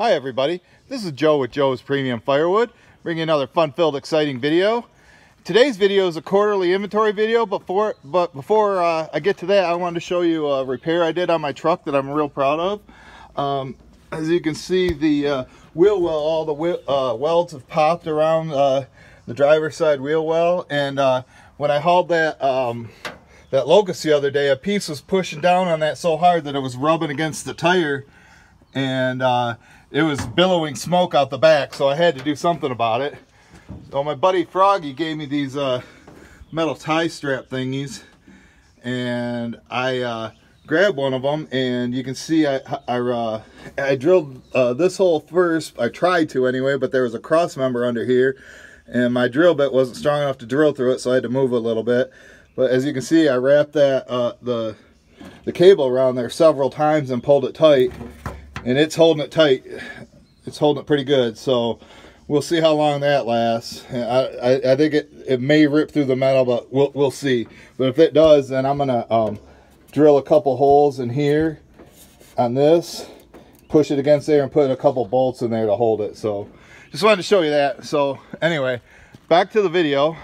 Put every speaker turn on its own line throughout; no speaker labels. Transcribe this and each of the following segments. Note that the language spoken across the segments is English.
Hi everybody, this is Joe with Joe's Premium Firewood, bringing another fun-filled, exciting video. Today's video is a quarterly inventory video, but before I get to that, I wanted to show you a repair I did on my truck that I'm real proud of. As you can see, the wheel well, all the welds have popped around the driver's side wheel well, and when I hauled that Locust the other day, a piece was pushing down on that so hard that it was rubbing against the tire, and it was billowing smoke out the back, so I had to do something about it. So my buddy Froggy gave me these metal tie strap thingies, and I grabbed one of them, and you can see I drilled this hole first. I tried to anyway, but there was a cross member under here, and my drill bit wasn't strong enough to drill through it, so I had to move it a little bit. But as you can see, I wrapped that the cable around there several times and pulled it tight, and it's holding it tight. It's holding it pretty good, so we'll see how long that lasts. I think it may rip through the metal, but we'll see. But if it does, then I'm gonna drill a couple holes in here on this, push it against there, and put a couple bolts in there to hold it. So just wanted to show you that. So anyway, back to the video.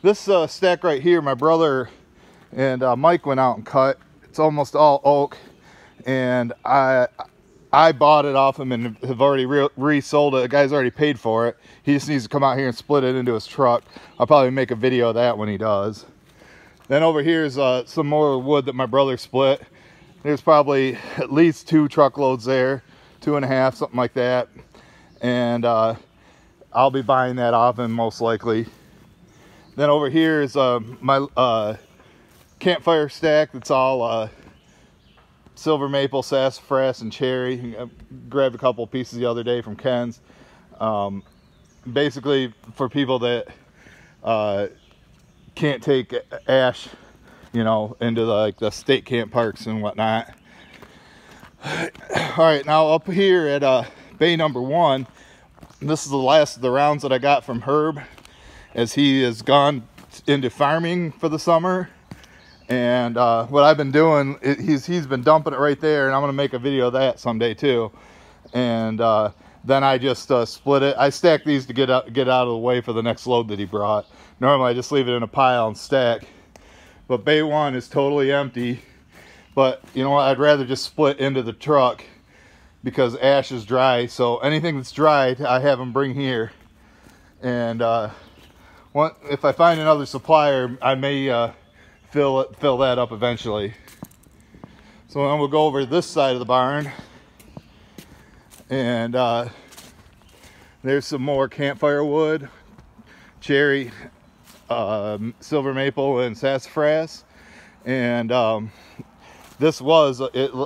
This stack right here, my brother and Mike went out and cut. It's almost all oak, and I bought it off him and have already resold it. The guy's already paid for it. He just needs to come out here and split it into his truck. I'll probably make a video of that when he does. Then over here is some more wood that my brother split. There's probably at least 2 truckloads there, 2.5, something like that. And I'll be buying that off him most likely. Then over here is my campfire stack that's all silver maple, sassafras, and cherry. I grabbed a couple pieces the other day from Ken's. Basically for people that can't take ash, you know, into the state camp parks and whatnot. All right, now up here at bay number 1, this is the last of the rounds that I got from Herb, as he has gone into farming for the summer. And what I've been doing, he's been dumping it right there, and I'm gonna make a video of that someday too. And then I just split it. I stack these to get out of the way for the next load that he brought. Normally I just leave it in a pile and stack, but bay 1 is totally empty. But you know what, I'd rather just split into the truck because ash is dry. So anything that's dried, I have them bring here. And if I find another supplier, I may fill that up eventually. So then we'll go over to this side of the barn, and there's some more campfire wood, cherry, silver maple, and sassafras. And this was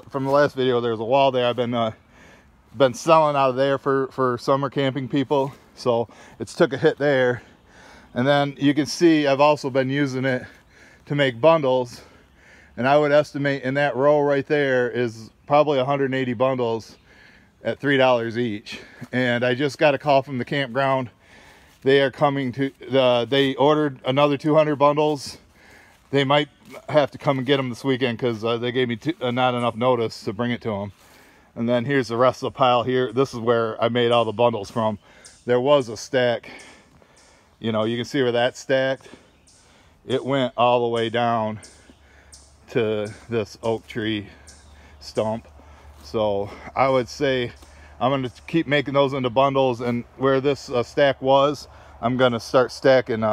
from the last video. There's a wall there. I've been selling out of there for summer camping people, so it's took a hit there. And then you can see I've also been using it to make bundles, and I would estimate in that row right there is probably 180 bundles at $3 each. And I just got a call from the campground. They are coming to they ordered another 200 bundles. They might have to come and get them this weekend because they gave me not enough notice to bring it to them. And then here's the rest of the pile here. This is where I made all the bundles from. There was a stack, you know, you can see where that's stacked. It went all the way down to this oak tree stump. So I would say I'm going to keep making those into bundles, and where this stack was, I'm going to start stacking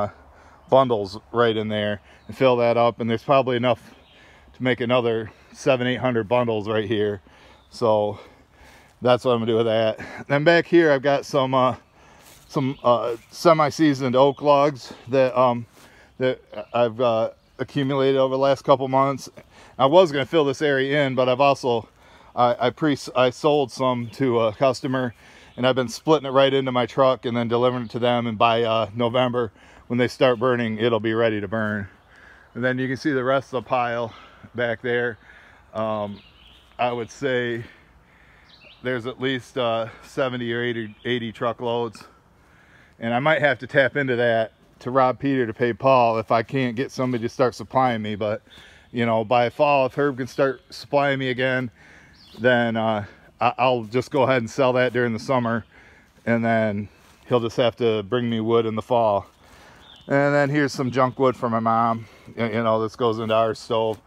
bundles right in there and fill that up. And there's probably enough to make another 700-800 bundles right here. So that's what I'm going to do with that. Then back here I've got some semi-seasoned oak logs that I've accumulated over the last couple months. I was going to fill this area in, but I've also I sold some to a customer, and I've been splitting it right into my truck and then delivering it to them. And by November, when they start burning, it'll be ready to burn. And then you can see the rest of the pile back there. I would say there's at least 70 or 80 truckloads, and I might have to tap into that to rob Peter to pay Paul if I can't get somebody to start supplying me. But you know, by fall, if Herb can start supplying me again, then I'll just go ahead and sell that during the summer, and then he'll just have to bring me wood in the fall. And then here's some junk wood for my mom. You know, this goes into our stove.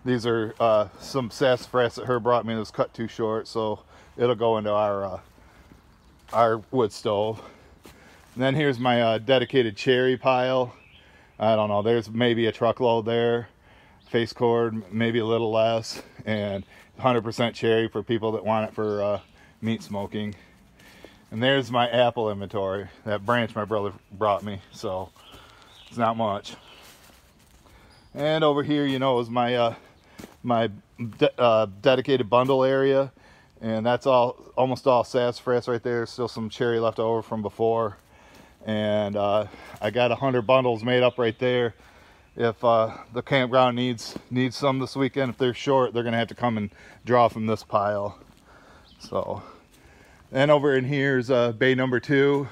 These are some sassafras that her brought me that was cut too short, so it'll go into our wood stove. And then here's my dedicated cherry pile. I don't know, there's maybe a truckload there. Face cord, maybe a little less. And 100% cherry for people that want it for meat smoking. And there's my apple inventory. That branch my brother brought me, so it's not much. And over here, you know, is my dedicated bundle area, and that's almost all sassafras right there. Still some cherry left over from before, and I got 100 bundles made up right there. If the campground needs some this weekend, if they're short, they're gonna have to come and draw from this pile. So, and over in here is bay number 2.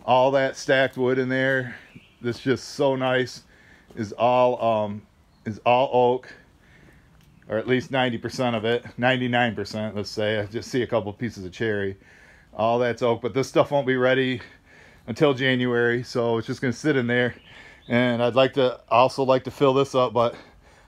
All that stacked wood in there. This just so nice. Is all oak, or at least 90% of it, 99%, let's say. I just see a couple pieces of cherry. All that's oak, but this stuff won't be ready until January, so it's just gonna sit in there. And I'd also like to fill this up, but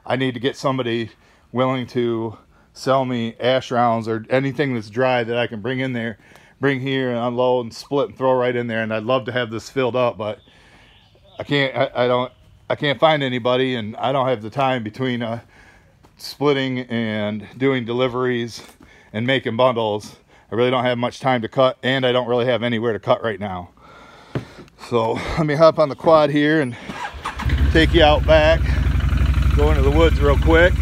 I need to get somebody willing to sell me ash rounds or anything that's dry that I can bring in there, bring here and unload and split and throw right in there. And I'd love to have this filled up, but I can't find anybody, and I don't have the time between splitting and doing deliveries and making bundles. I really don't have much time to cut, and I don't really have anywhere to cut right now. So let me hop on the quad here and take you out back, go into the woods real quick.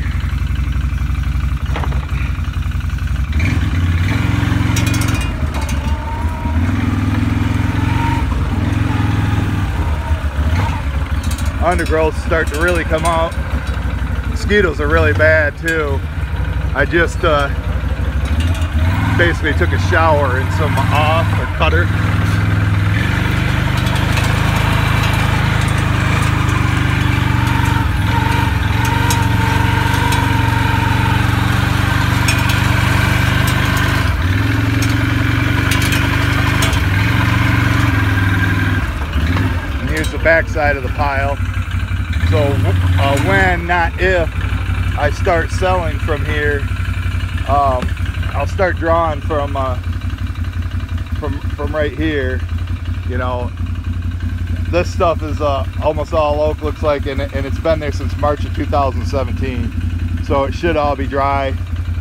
Undergrowth's starting to really come out. Mosquitoes are really bad too. I just basically took a shower in some off or cutter. And here's the back side of the pile. So when, not if, I start selling from here, I'll start drawing from right here. You know, this stuff is almost all oak, looks like, and it's been there since March of 2017. So it should all be dry.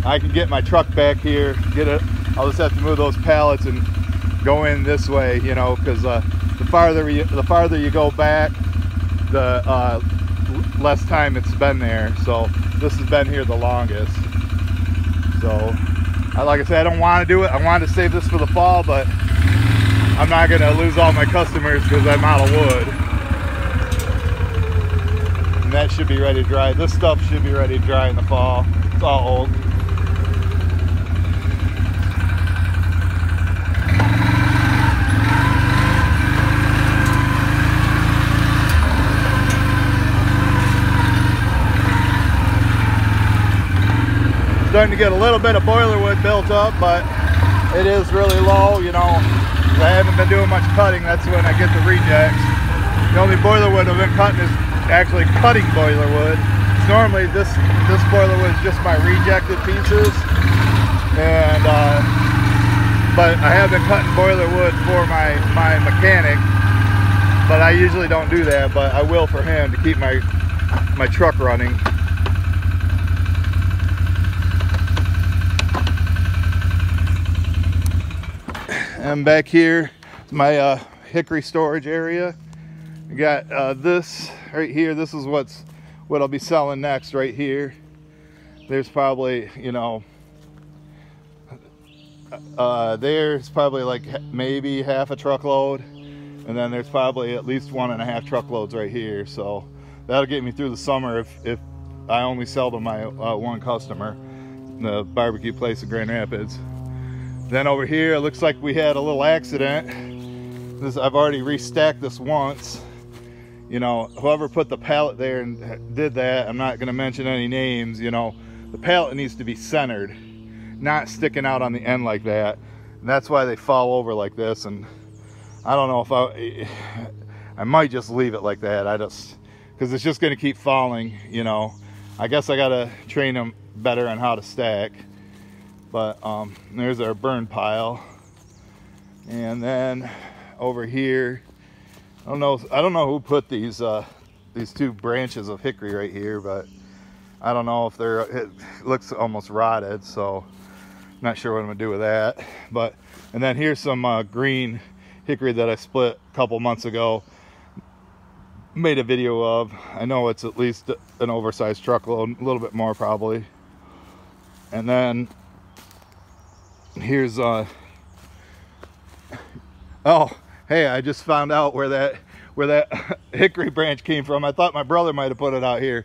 I can get my truck back here, get it. I'll just have to move those pallets and go in this way, you know, because the farther you go back, the less time it's been there. So this has been here the longest. So like I said, I don't want to do it. I wanted to save this for the fall, but I'm not going to lose all my customers because I'm out of wood. And that should be ready to dry. This stuff should be ready to dry in the fall. It's all old. Starting to get a little bit of boiler wood built up, but it is really low, you know. I haven't been doing much cutting. That's when I get the rejects. The only boiler wood I've been cutting is actually cutting boiler wood. Normally this boiler wood is just my rejected pieces, and but I have been cutting boiler wood for my mechanic, but I usually don't do that, but I will for him to keep my truck running. And back here is my hickory storage area. I got this right here. This is what I'll be selling next right here. There's probably, you know, there's probably like maybe half a truckload, and then there's probably at least 1.5 truckloads right here. So that'll get me through the summer if I only sell to my one customer, the barbecue place in Grand Rapids. Then over here, it looks like we had a little accident. I've already restacked this once. You know, whoever put the pallet there and did that, I'm not gonna mention any names, you know, the pallet needs to be centered. not sticking out on the end like that. And that's why they fall over like this. And I don't know if I might just leave it like that. Because it's just going to keep falling, you know. I guess I got to train them better on how to stack. But there's our burn pile. And then over here, I don't know who put these two branches of hickory right here, but I don't know if it looks almost rotted, so not sure what I'm gonna do with that. But and then here's some green hickory that I split a couple months ago, made a video of. I know it's at least an oversized truckload, a little bit more probably. And then here's oh, hey, I just found out where that hickory branch came from. I thought my brother might have put it out here,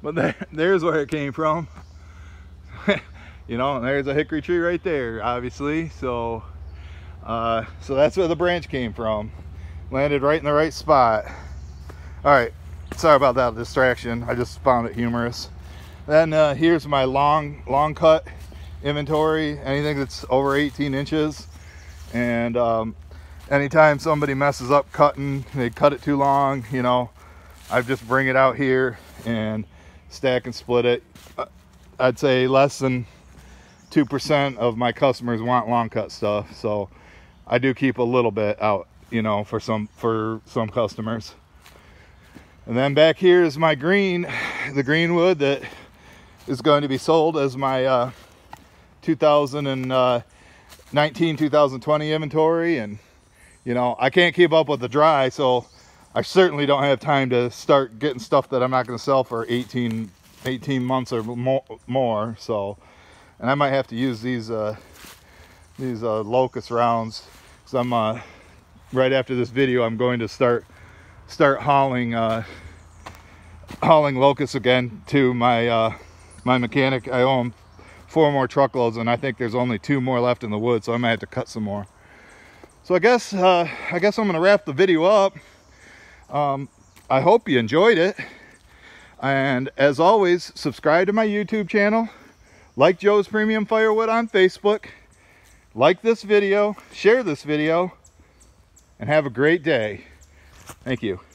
but there's where it came from. You know, there's a hickory tree right there, obviously. So so that's where the branch came from. Landed right in the right spot. All right, sorry about that distraction. I just found it humorous. Then here's my long cut inventory, anything that's over 18 inches. And anytime somebody messes up cutting, they cut it too long, you know, I just bring it out here and stack and split it. I'd say less than 2% of my customers want long cut stuff, so I do keep a little bit out, you know, for some customers. And then back here is my the green wood that is going to be sold as my 2019-2020 inventory. And you know, I can't keep up with the dry, so I certainly don't have time to start getting stuff that I'm not going to sell for 18 months or more. So, and I might have to use these locust rounds, because I'm right after this video I'm going to start hauling locusts again to my my mechanic. I owe him 4 more truckloads, and I think there's only 2 more left in the wood, so I might have to cut some more. So I guess I'm gonna wrap the video up. I hope you enjoyed it, and as always, subscribe to my YouTube channel, like Joe's Premium Firewood on Facebook, like this video, share this video, and have a great day. Thank you.